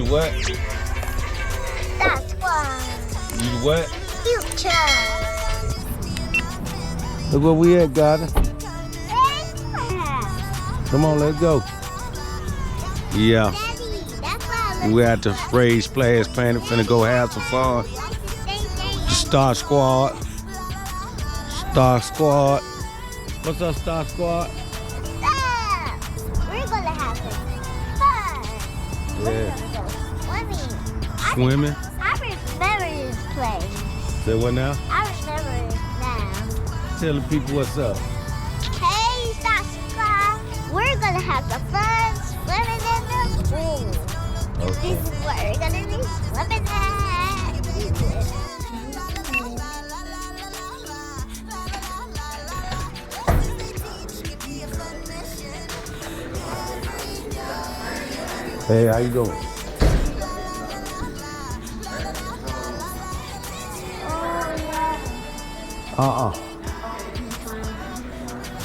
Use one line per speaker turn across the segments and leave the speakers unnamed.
What?
That's why.
You what?
Future.
Look where we at, Goddard. Come on, let's go. Yeah.
Daddy, that's why
We're at the Raised Splash Planet, finna go have some fun. The Star Squad. Star Squad. What's up, Star Squad?
We're gonna have some fun.
Yeah.
Swimming.
Swimming?
I remember this place.
Say what now?
I remember it now.
Tell the people what's up.
Hey, Star Squad. We're gonna have some fun swimming in the pool.
Okay.
This is what we're gonna be swimming at.
Hey, how you doing?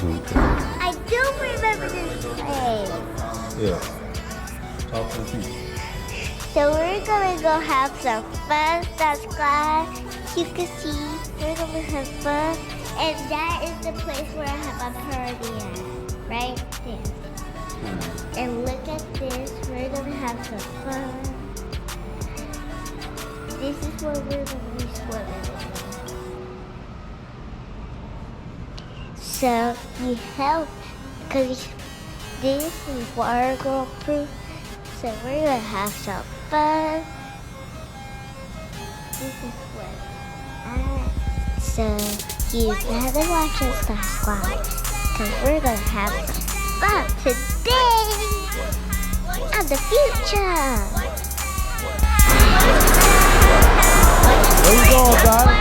Okay.
I do remember this place.
Yeah. Talk to the people.
So we're gonna go have some fun, Star Squad. You can see we're gonna have fun. And that is the place where I have my party at. Right there. And look at this. We're gonna have some fun. This is where we're gonna be swimming. So you help, because this is water girl proof. So we're gonna have some fun. This is what so you gotta watch us, Star Squad, because we're gonna have some fun today and the future.
Where you going, guys?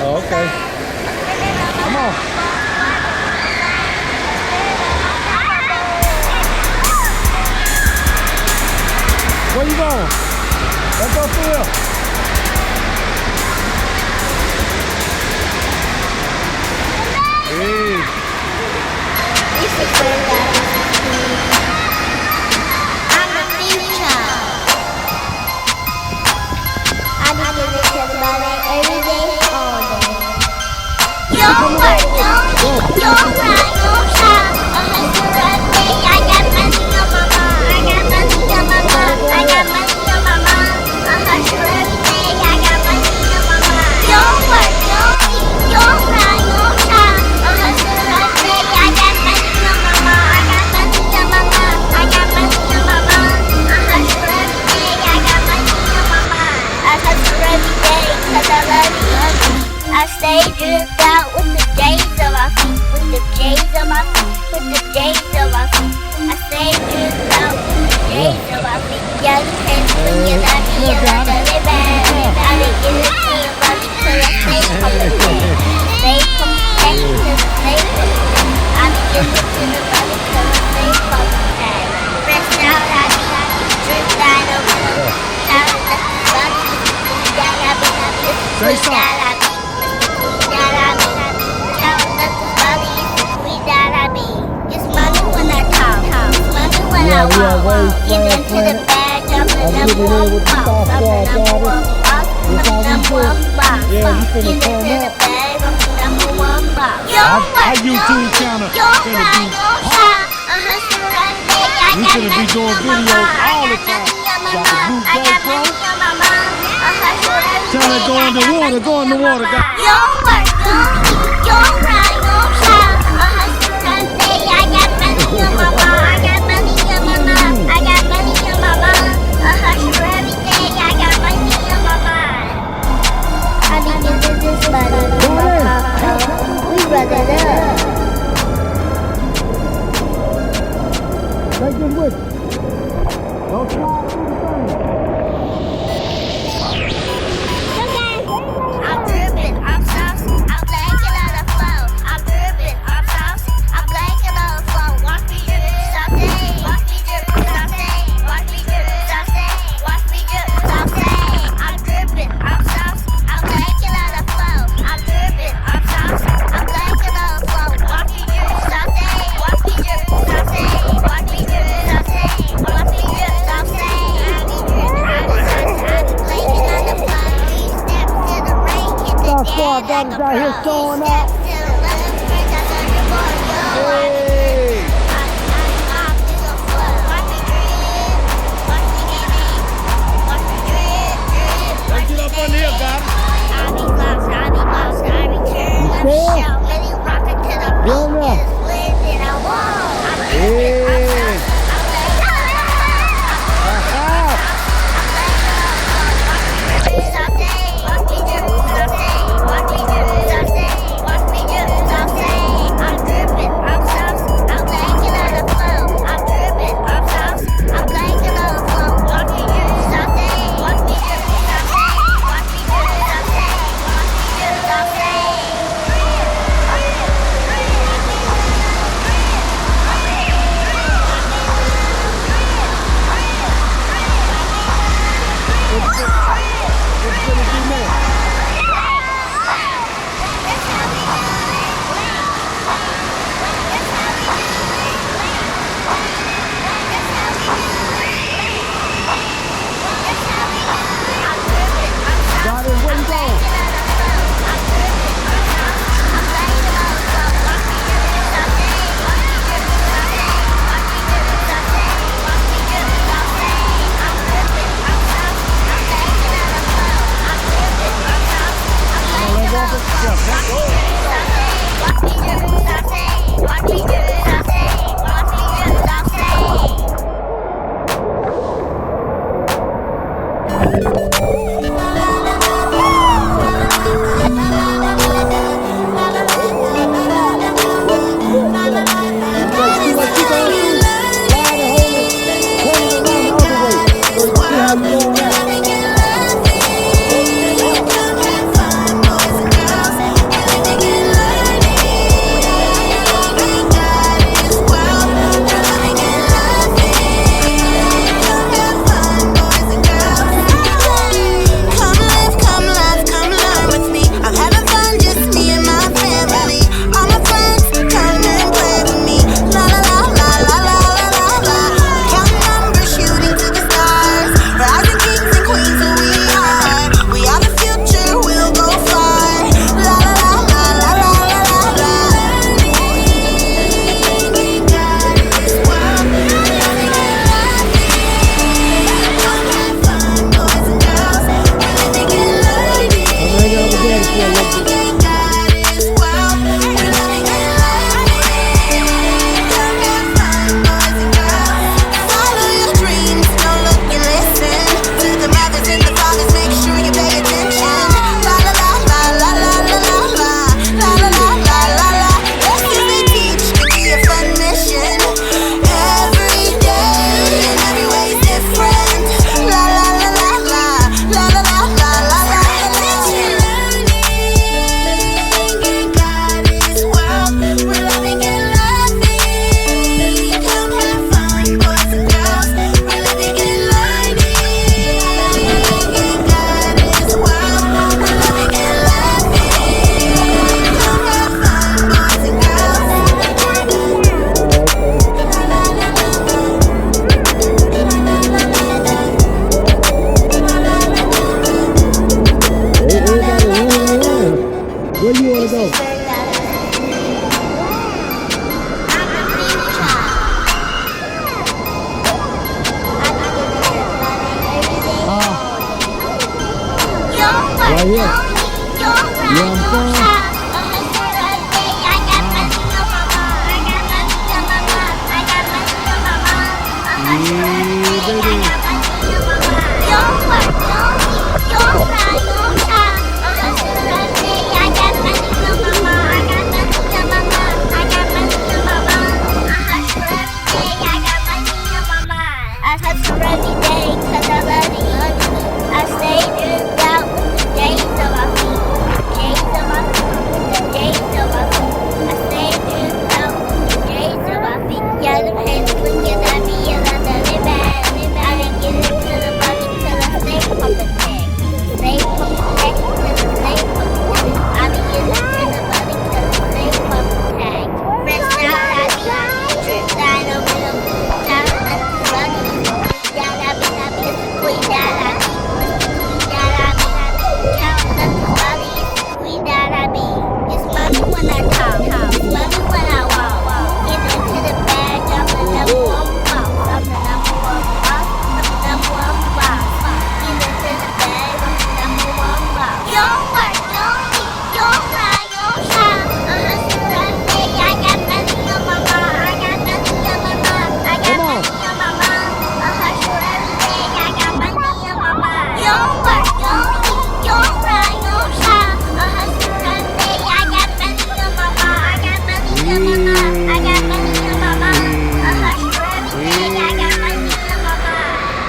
Oh, okay. Come on. Where you going? Let's go through here. Hey.
This is where I'm the future. I'm gonna tell about it every day, all day. Your work, your right, your shop. A hustle birthday, I got money on my mom. I got money on my mom. I got money on my mom. A hustle birthday, I got money on my mom. Your work, your stay dripped out with the J's on my feet, with the J's on my feet, with the J's on my feet. I stay dripped out with the J's on my feet. Young kids when you love me, you love me bad. I didn't get it to your body till I stay from the bed. Stay from the bed till I stay from the bed. I be getting it to the body till I stay from the bed. Fresh out, I be dripped out over the down in the body. I be
Say something.
Get into the bag, jump in number one box, jump in number one box, number one box. Get into the bag, jump in number one box.
Our YouTube channel finna be we finna be doing videos all the time. Got the blue GoPro. Tell it go in the water, go in the water, guys.
Your work, your ride, your shop. A hustle Sunday, I got money on my mind. I got money on my mind. I got money on my mind. A hustle every day, I got money on my mind. I be giving this money to my papa. We run it up.
Take this with you. Don't try to do the thing.
I'm dripping, I'm saucy, I'm blanking on the flow. I'm dripping, I'm saucy, I'm blanking on the flow. Watch me drip, sauce, watch me drip, sauce, watch me drip, sauce, watch me drip, sauce. I'm dripping, I'm saucy, I'm blanking on the flow. I'm dripping, I'm saucy, I'm blanking on the flow. Watch me drip, sauce, watch me drip, sauce, watch me drip, sauce, watch me drip, sauce. I be dripping, I be saucy, I be blanking on the flow.
Star Squad got us out here showing up. Hey! Let's get up on here, guys. go.
I'm the future.
Right here. Yeah, I'm fine.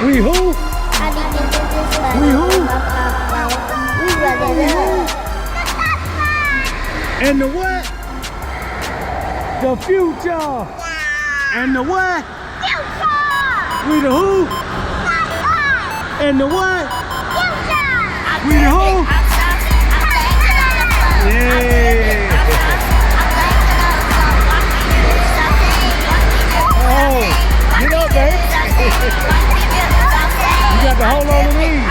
We who? We who? And the what? The future. And the what? We the who? And the what? We the who? Yeah. Oh, get up, babe. You got to hold on to these.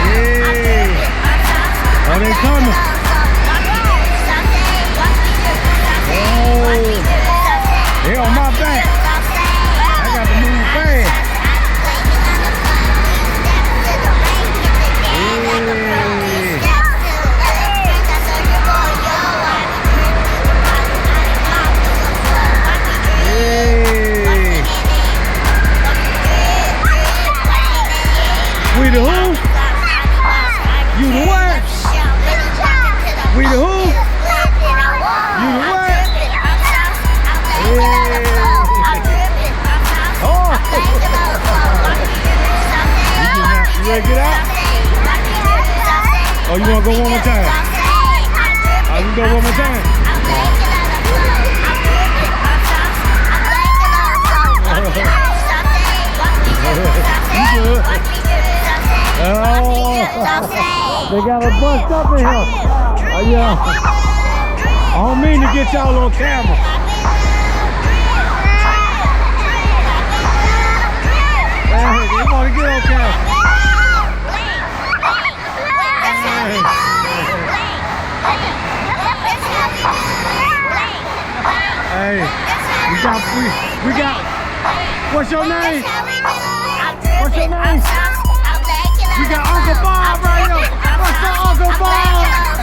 Yeah. Are they coming? Oh. They're on my back. I got to move fast. We the who? You the what? We the who? You the what? Yeah. Oh. You ready to get out? Oh, you want to go one more time? Oh, you go one more time? You good? Oh, they got us bust up in here. Oh, yeah. I don't mean to get y'all on camera. Hey, you want to get on camera? Hey, we got, what's your name? What's your name? We got Uncle Bob right here. What's up, Uncle Bob?